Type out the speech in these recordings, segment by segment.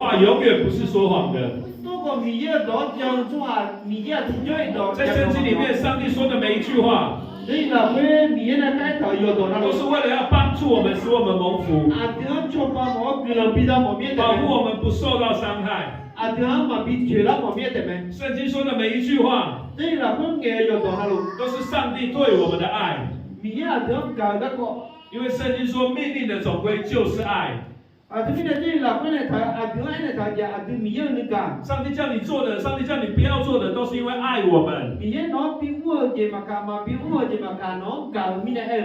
话永远不是说谎的。在圣经里面，上帝说的每一句话，都是为了要帮助我们，使我们蒙福，保护我们不受到伤害。圣经说的每一句话，都是上帝对我们的爱。因为圣经说，命令的总归就是爱。上帝叫你做的，上帝叫你不要做的，都是因为爱我们。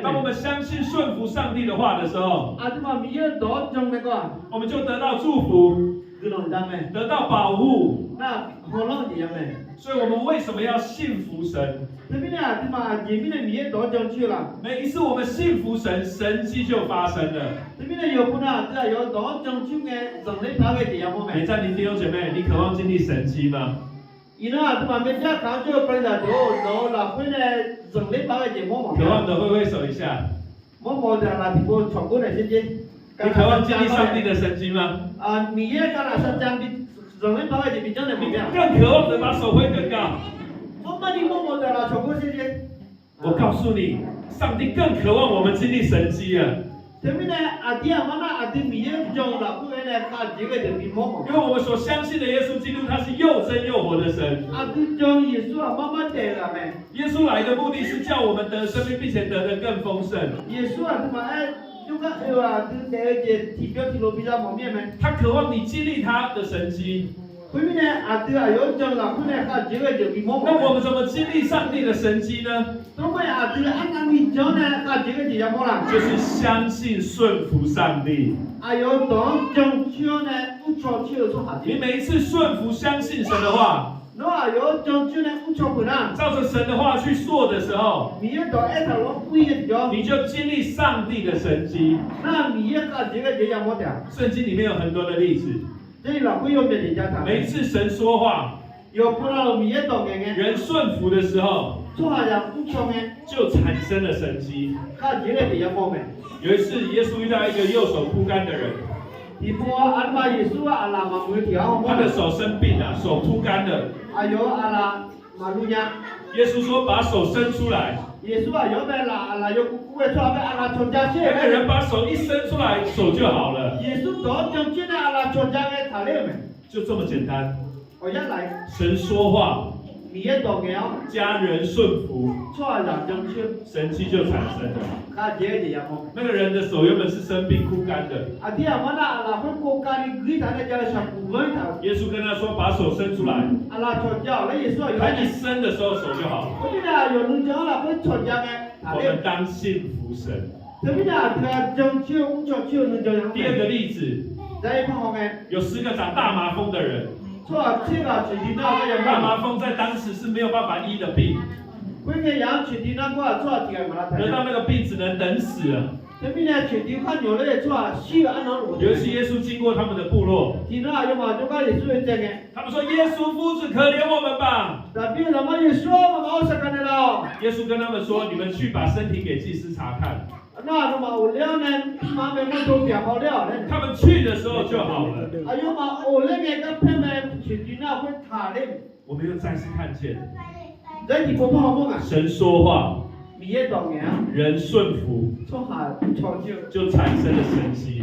当我们相信顺服上帝的话的时候，我们就得到祝福，得到保护。所以我们为什么要信服神？每一次我们信服神，神迹就发生了。在你弟兄姐妹，你渴望经历神迹吗？渴望的挥挥手一下。你渴望经历上帝的神迹吗？你更渴望的把手挥更高。我告诉你，上帝更渴望我们经历神迹啊！因为我们所相信的耶稣基督，他是又真又活的神。耶稣来的目的是叫我们得生命，并且得的更丰盛。他渴望你经历他的神迹。那我们怎么经历上帝的神迹呢？就是相信顺服上帝。你每一次顺服相信神的话，照着神的话去做的时候，你就经历上帝的神迹。圣经里面有很多的例子。每一次神说话，人顺服的时候，就产生了神迹。有一次，耶稣遇到一个右手枯干的人，他的手生病了，手枯干了。耶稣说：“把手伸出来。”那个人把手一伸出来，手就好了。就这么简单。神说话，家人顺服，神迹就产生了。那个人的手原本是生病枯干的，耶稣跟他说：“把手伸出来。”他一伸的时候，手就好了。我们当信服神。第二个例子，有10个长大麻风的人。大麻风在当时是没有办法医的病，得到那个病只能等死了。有一次耶稣经过他们的部落，他们说：“耶稣夫子，可怜我们吧！”耶稣跟他们说：“你们去把身体给祭司查看。”他们去的时候就好了。我们又再次看见，神说话，人顺服，就产生了神迹。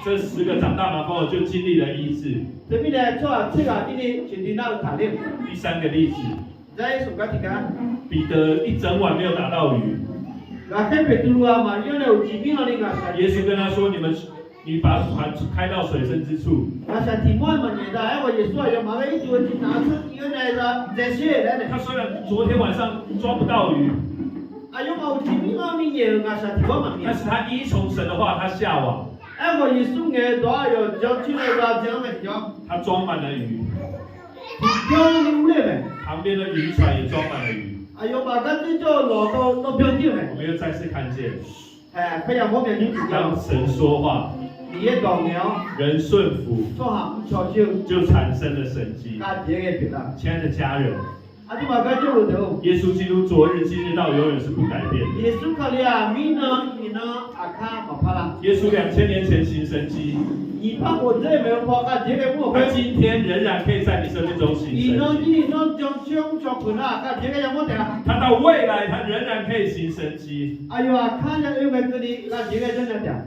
这10个长大麻风的就经历了医治。第3个例子，彼得一整晚没有打到鱼。耶稣跟他说：“你把船开到水深之处。”他虽然昨天晚上抓不到鱼，但是他依从神的话，他下网，他装满了鱼，旁边的渔船也装满了鱼。我们又再次看见，当神说话，人顺服，就产生了神迹。亲爱的家人，耶稣基督昨日、今日到永远是不改变的。耶稣2000年前行神迹，你怕我这没有破开，这个不他今天仍然可以在你生命中行神迹。他到未来，他仍然可以行神迹。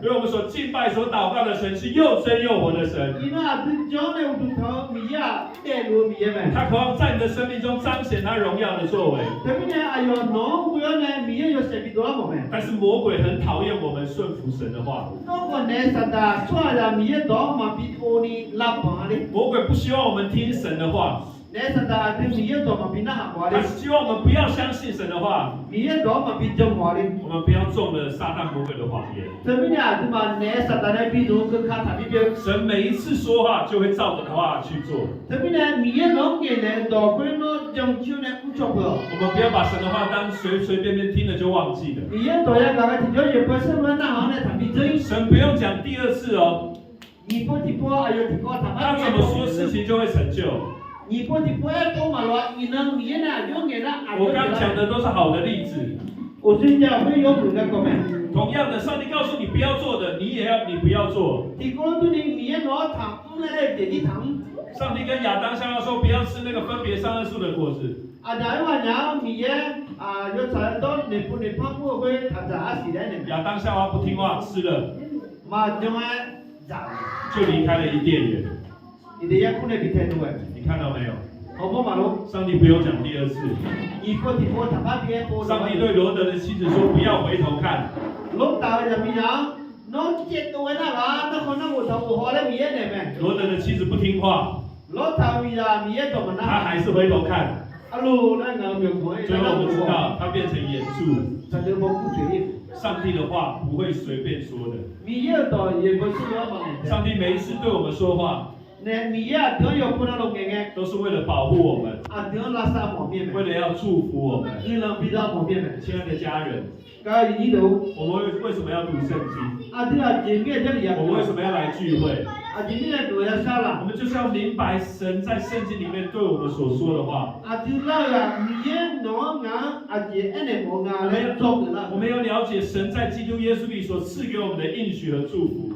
因为我们所敬拜、所祷告的神是又真又活的神。他渴望在你的生命中彰显他荣耀的作为。但是魔鬼很讨厌我们顺服神的话。魔鬼不希望我们听神的话。他希望我们不要相信神的话，我们不要中了撒旦魔鬼的谎言。神每一次说话就会照着他话去做。我们不要把神的话当随随便便听了就忘记了。神不用讲第二次哦，他怎么说事情就会成就。我刚讲的都是好的例子。同样的，上帝告诉你不要做的，你不要做。上帝跟亚当夏娃说不要吃那个分别善恶树的果子。亚当夏娃不听话，吃了，就离开了伊甸园。你看到没有？上帝不用讲第二次。上帝对罗德的妻子说：“不要回头看。”罗德的妻子不听话，他还是回头看。最后我们知道，他变成眼柱。上帝的话不会随便说的。上帝每一次对我们说话，都是为了保护我们，为了要祝福我们。亲爱的家人，我们为什么要读圣经？我们为什么要来聚会？我们就是要明白神在圣经里面对我们所说的话。我们要了解神在基督耶稣里所赐给我们的应许和祝福。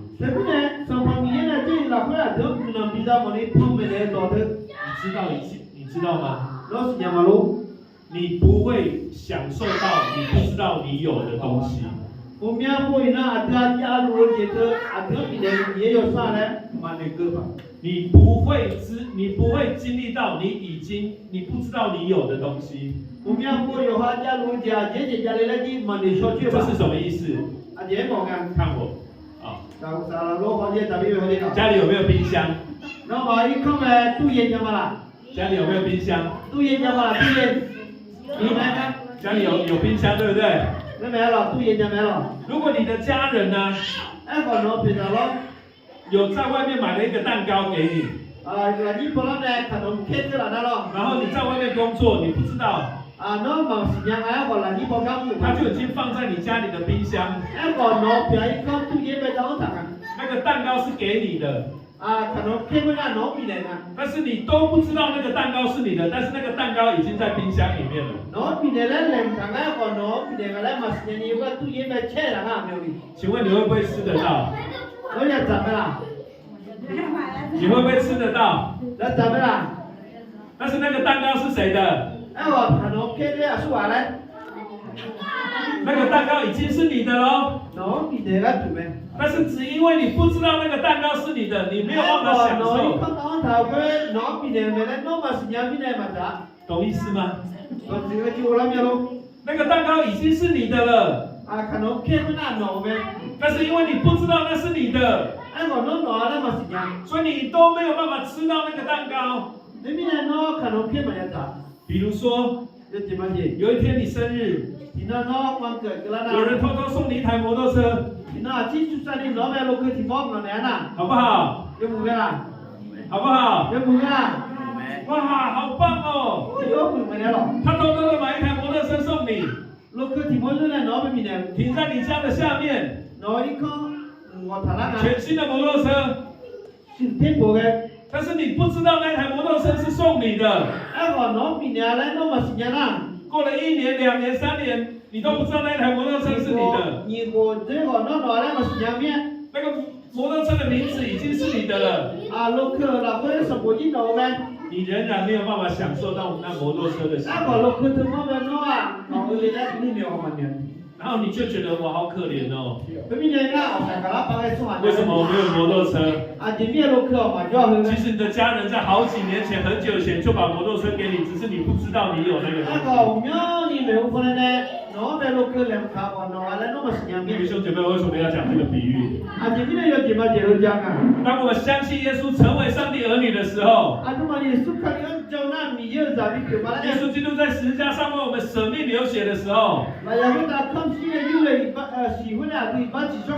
你知道吗？你不会享受到你不知道你有的东西。你不会经历到你不知道你有的东西。这是什么意思？看我啊！家里有没有冰箱？家里有没有冰箱？家里有冰箱，对不对？如果你的家人呢，有在外面买了一个蛋糕给你，然后你在外面工作，你不知道，他就已经放在你家里的冰箱。那个蛋糕是给你的。但是你都不知道那个蛋糕是你的，但是那个蛋糕已经在冰箱里面了。请问你会不会吃得到？你会不会吃得到？但是那个蛋糕是谁的？那个蛋糕已经是你的喽。但是只因为你不知道那个蛋糕是你的，你没有办法享受。懂意思吗？那个蛋糕已经是你的了。但是因为你不知道那是你的，所以你都没有办法吃到那个蛋糕。比如说，有一天你生日，有人偷偷送你一台摩托车，好不好？好不好？哇，好棒哦！他偷偷的买一台摩托车送你，停在你家的下面，全新的摩托车。但是你不知道那台摩托车是送你的。过了1年、2年、3年，你都不知道那台摩托车是你的。那个摩托车的名字已经是你的了。啊，路克那会什么引导呢？你仍然没有办法享受到那摩托车的喜那欢。个路克怎么办呢？啊，我连那里面我们连。然后你就觉得我好可怜哦。为什么我没有摩托车？其实你的家人在好几年前、很久以前就把摩托车给你，只是你不知道你有那个东西。弟兄姐妹，为什么要讲这个比喻？当我们相信耶稣成为上帝儿女的时候，耶稣基督在十字架上为我们舍命流血的时候，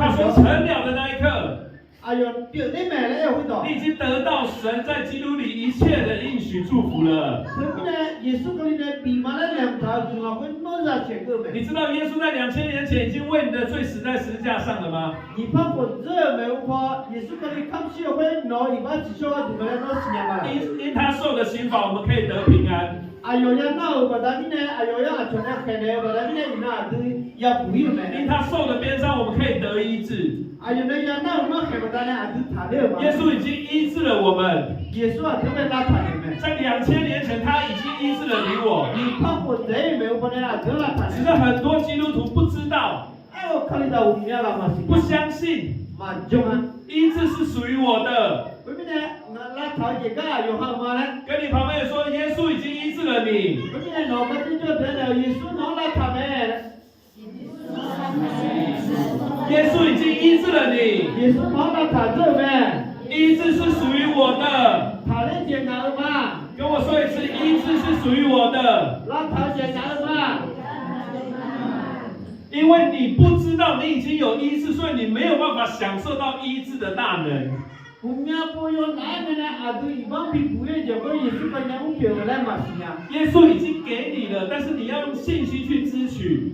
他说成了的那一刻，你已经得到神在基督里一切的应许祝福了。你知道耶稣在2000年前已经为你的罪死在十字架上了吗？因他受的刑罚，我们可以得平安。因他受的鞭伤，我们可以得医治。耶稣已经医治了我们。在2000年前，他已经医治了你我。只是很多基督徒不知道，不相信，医治是属于我的。跟你旁边人说，耶稣已经医治了你。耶稣已经医治了你。医治是属于我的。跟我说一次，医治是属于我的。因为你不知道你已经有医治，所以你没有办法享受到医治的大能。耶稣已经给你了，但是你要用信心去支取。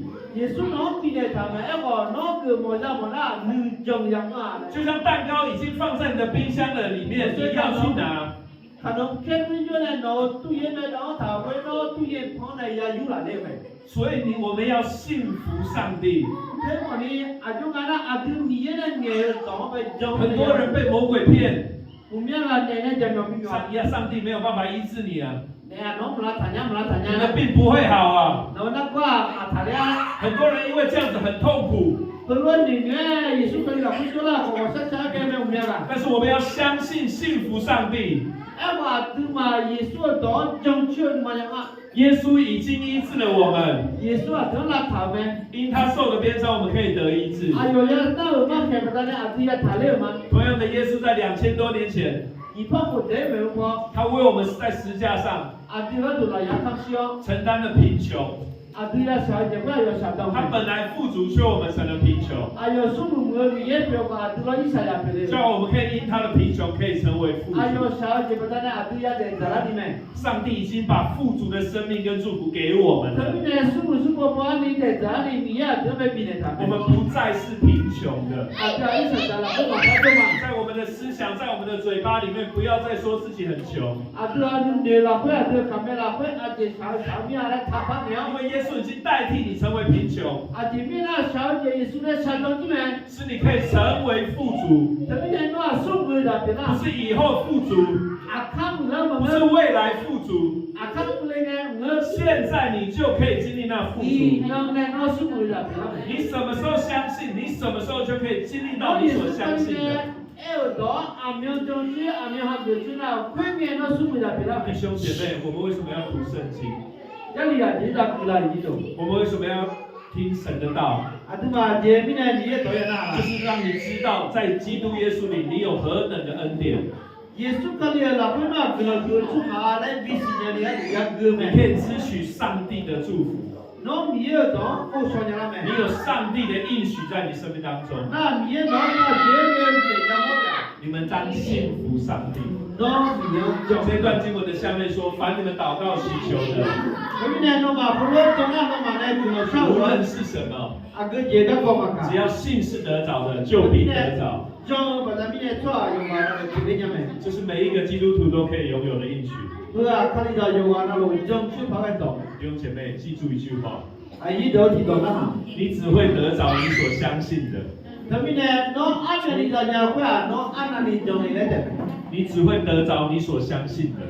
就像蛋糕已经放在你的冰箱的里面，你要去拿。所以我们要信服上帝。很多人被魔鬼骗，上帝没有办法医治你啊，你的病不会好啊。很多人因为这样子很痛苦。但是我们要相信信服上帝。耶稣已经医治了我们。因他受的鞭伤，我们可以得医治。同样的，耶稣在2000多年前，他为我们在十字架上承担了贫穷。他本来富足，却我们成了贫穷。叫我们可以因他的贫穷，可以成为富足。上帝已经把富足的生命跟祝福给我们了。我们不再是贫穷的。在我们的思想，在我们的嘴巴里面，不要再说自己很穷。因为耶稣已经代替你成为贫穷，使你可以成为富足。不是以后富足，不是未来富足，现在你就可以经历那富足。你什么时候相信，你什么时候就可以经历到你所相信的。弟兄姐妹，我们为什么要读圣经？我们为什么要听神的道？就是让你知道，在基督耶稣里，你有何等的恩典。你可以支取上帝的祝福。你有上帝的应许在你生命当中。你们当信服上帝。这段经文的下面说：凡你们祷告祈求的，无论是什么，只要信是得着的，就必得着。这是每一个基督徒都可以拥有的应许。弟兄姐妹，记住一句话：你只会得着你所相信的。你只会得着你所相信的。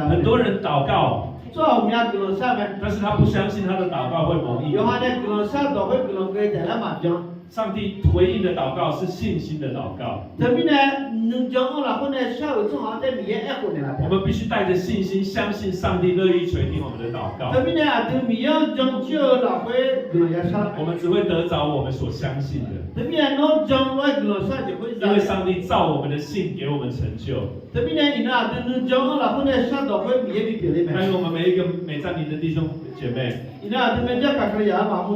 很多人祷告，但是他不相信他的祷告会蒙应。上帝回应的祷告是信心的祷告。我们必须带着信心，相信上帝乐意垂听我们的祷告。我们只会得着我们所相信的。因为上帝照我们的信给我们成就。还有我们每在你的弟兄姐妹，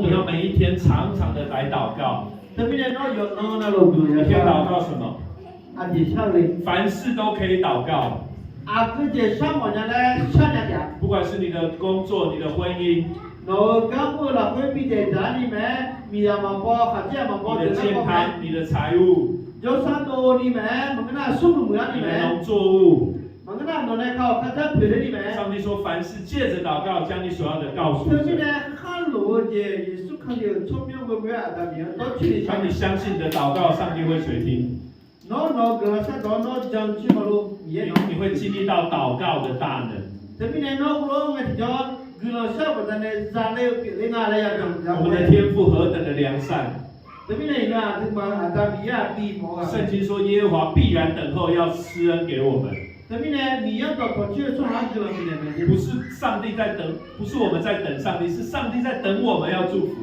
你要每一天常常的来祷告。你可以祷告什么？凡事都可以祷告。不管是你的工作、你的婚姻、你的健康、你的财务、你的农作物。上帝说，凡事借着祷告，将你所要的告诉神。当你相信的祷告，上帝会垂听。你会经历到祷告的大能。我们的天父何等的良善！圣经说，耶和华必然等候，要施恩给我们。不是上帝在等，不是我们在等上帝，是上帝在等我们要祝福。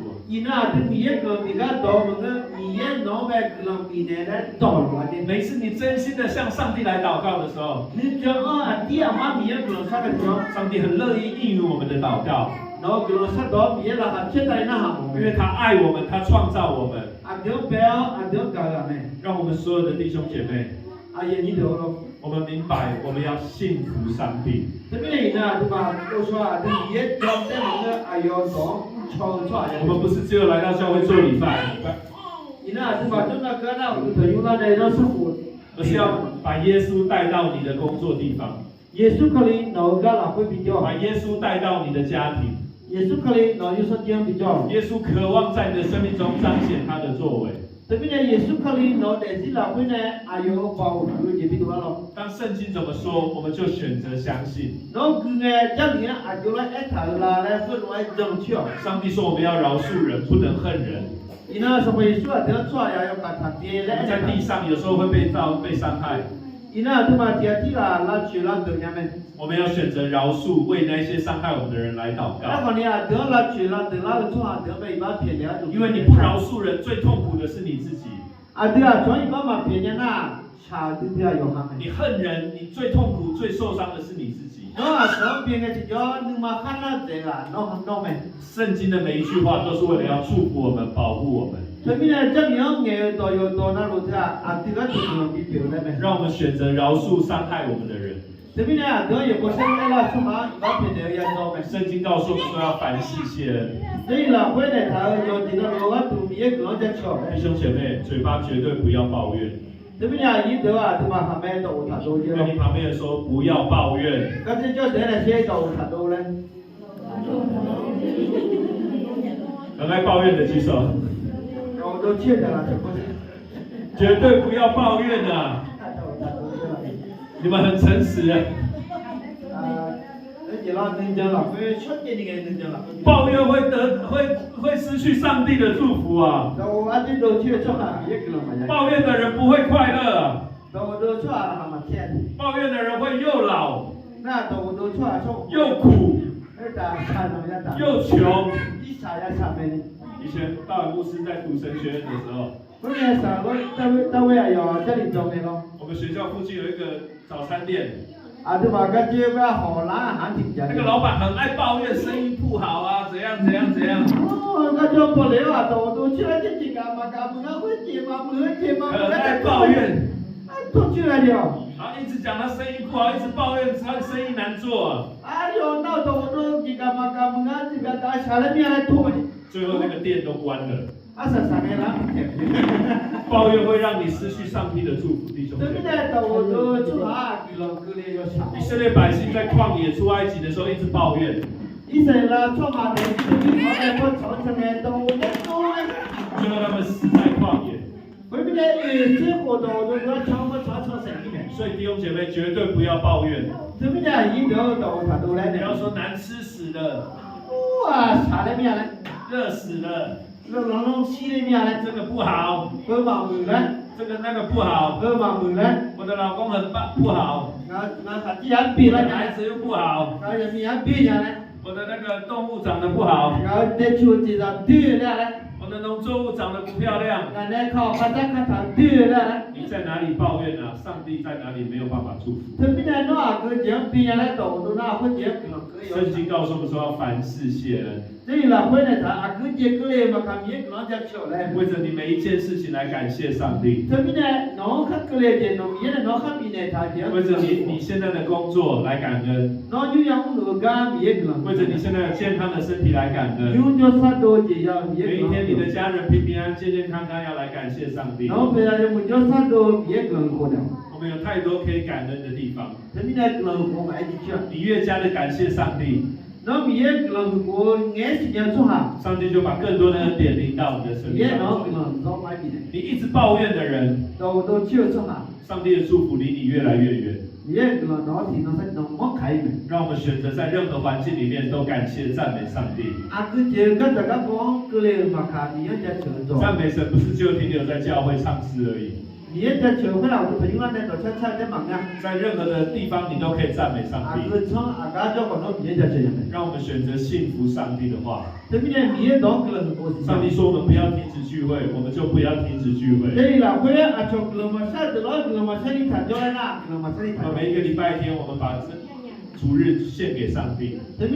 每次你真心的向上帝来祷告的时候，上帝很乐意应允我们的祷告，因为他爱我们，他创造我们。让我们所有的弟兄姐妹，我们明白，我们要信服上帝。我们不是只有来到教会做礼拜，而是要把耶稣带到你的工作地方，把耶稣带到你的家庭。耶稣渴望在你的生命中彰显他的作为。当圣经怎么说，我们就选择相信。上帝说我们要饶恕人，不能恨人。在地上有时候会被伤害，我们要选择饶恕，为那些伤害我们的人来祷告。因为你不饶恕人，最痛苦的是你自己。你恨人，你最痛苦、最受伤的是你自己。圣经的每一句话都是为了要祝福我们、保护我们。让我们选择饶恕伤害我们的人。圣经告诉我们说要凡事谢恩。弟兄姐妹，嘴巴绝对不要抱怨。跟你旁边人说不要抱怨。很爱抱怨的举手。绝对不要抱怨啊！你们很诚实啊。抱怨会失去上帝的祝福啊！抱怨的人不会快乐。抱怨的人会又老又苦又穷。以前大伟牧师在读神学院的时候，我们学校附近有一个早餐店。那个老板很爱抱怨生意不好啊，怎样。很爱抱怨。然后一直讲他生意不好，一直抱怨他生意难做。最后那个店都关了。抱怨会让你失去上帝的祝福，弟兄姐妹。以色列百姓在旷野出埃及的时候一直抱怨。以色列创下历史的历史，我传承的都一多呢。就让他们死在旷野。为什么这活动都要传承神里面？所以弟兄姐妹绝对不要抱怨。怎么讲？一头都他都来的。不要说难吃死了。哇，差的面呢？热死了。冷西的面呢？这个不好。喝忙门呢？这个那个不好。喝忙门呢？我的老公很棒，不好。那他既然比了，孩子又不好。那人家比呢？我的那个动物长得不好。然后在球地上对了呢？我的农作物长得不漂亮。你在哪里抱怨啊？上帝在哪里没有办法祝福？圣经告诉我们说要凡事谢恩。为着你每一件事情来感谢上帝。为着你现在的工作来感恩。为着你现在有健康的身体来感恩。每一天你的家人平平安安、健健康康，要来感谢上帝。我们有太多可以感恩的地方。你越加的感谢上帝，上帝就把更多的恩典临到你的身上。你一直抱怨的人，上帝的祝福离你越来越远。让我们选择在任何环境里面都感谢赞美上帝。赞美神不是就停留在教会唱诗而已。在任何的地方你都可以赞美上帝。让我们选择信服上帝的话。上帝说我们不要停止聚会，我们就不要停止聚会。每一个礼拜天，我们把主日献给上帝。上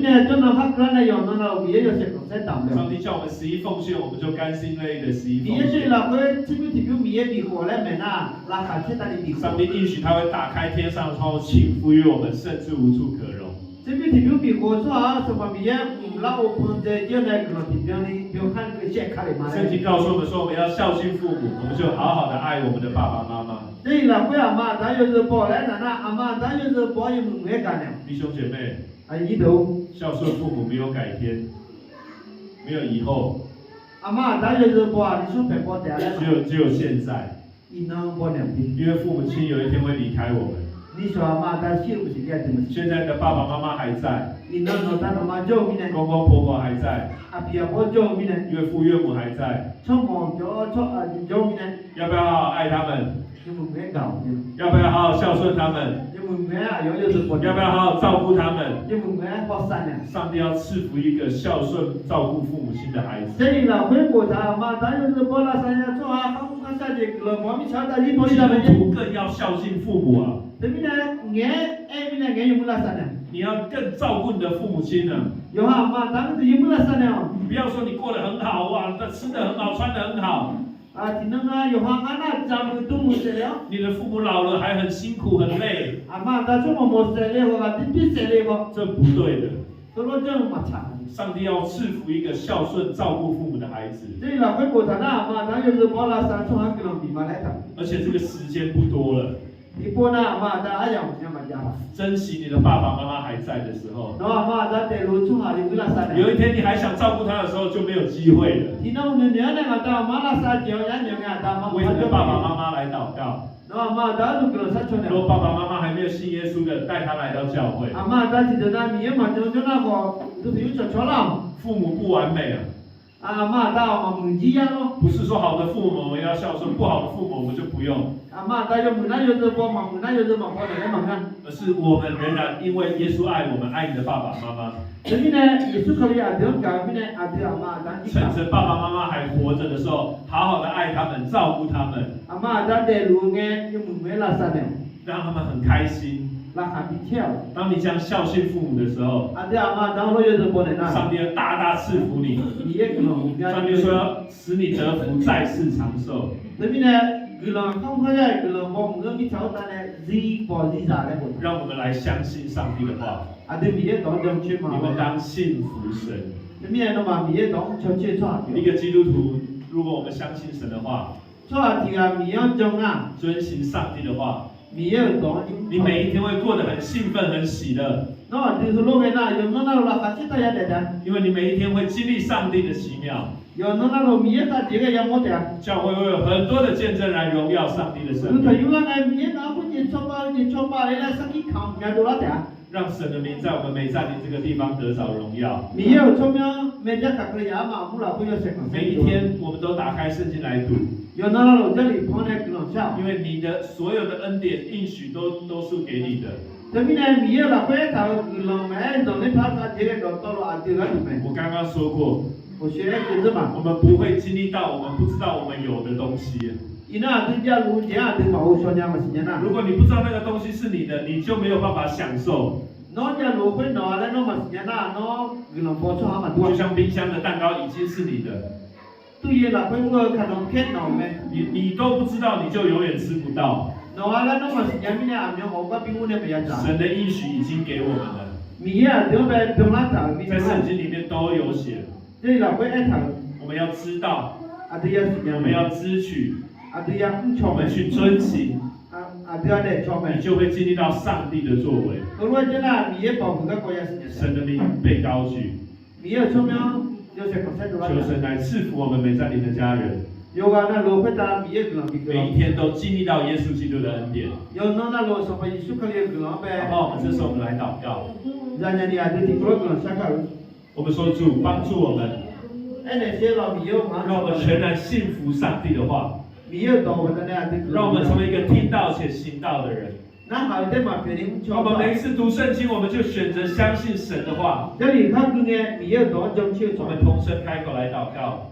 帝叫我们11奉献，我们就甘心乐意的11奉献。上帝应许他会打开天上的窗户，倾福于我们，甚至无处可容。圣经告诉我们说，我们要孝敬父母，我们就好好的爱我们的爸爸妈妈。弟兄姐妹，孝顺父母没有改天，没有以后，只有现在。因为父母亲有一天会离开我们。现在的爸爸妈妈还在，公公婆婆还在，岳父岳母还在。要不要好好爱他们？要不要好好孝顺他们？要不要好好照顾他们？上帝要赐福一个孝顺照顾父母亲的孩子。基督徒更要孝敬父母啊！你要更照顾你的父母亲呢。不要说你过得很好哇，吃得很好，穿得很好。你的父母老了还很辛苦很累，这不对的。上帝要赐福一个孝顺照顾父母的孩子，而且这个时间不多了。珍惜你的爸爸妈妈还在的时候。有一天你还想照顾他的时候，就没有机会了。为你的爸爸妈妈来祷告。如果爸爸妈妈还没有信耶稣的，带他来到教会。父母不完美啊。不是说好的父母我们要孝顺，不好的父母我们就不用。而是我们仍然因为耶稣爱我们，爱你的爸爸妈妈。趁着爸爸妈妈还活着的时候，好好的爱他们，照顾他们，让他们很开心。当你这样孝敬父母的时候，上帝要大大赐福你。上帝说要使你得福，在世长寿。让我们来相信上帝的话。你们当信服神。一个基督徒，如果我们相信神的话，遵行上帝的话，你每一天会过得很兴奋、很喜乐。因为你每一天会经历上帝的奇妙。教会会有很多的见证来荣耀上帝的生命。让神的名在我们美善林这个地方得着荣耀。每一天我们都打开圣经来读。因为你的所有的恩典应许都是给你的。我刚刚说过，我们不会经历到我们不知道我们有的东西。如果你不知道那个东西是你的，你就没有办法享受。就像冰箱的蛋糕已经是你的，你都不知道，你就永远吃不到。神的应许已经给我们了，在圣经里面都有写。我们要知道，我们要支取，我们去遵行，你就会经历到上帝的作为。神的名被高举。求神来赐福我们美善林的家人，每一天都经历到耶稣基督的恩典。好，我们这时候我们来祷告。我们说主帮助我们，让我们全然信服上帝的话，让我们成为一个听到且行道的人。我们每一次读圣经，我们就选择相信神的话。我们同声开口来祷告。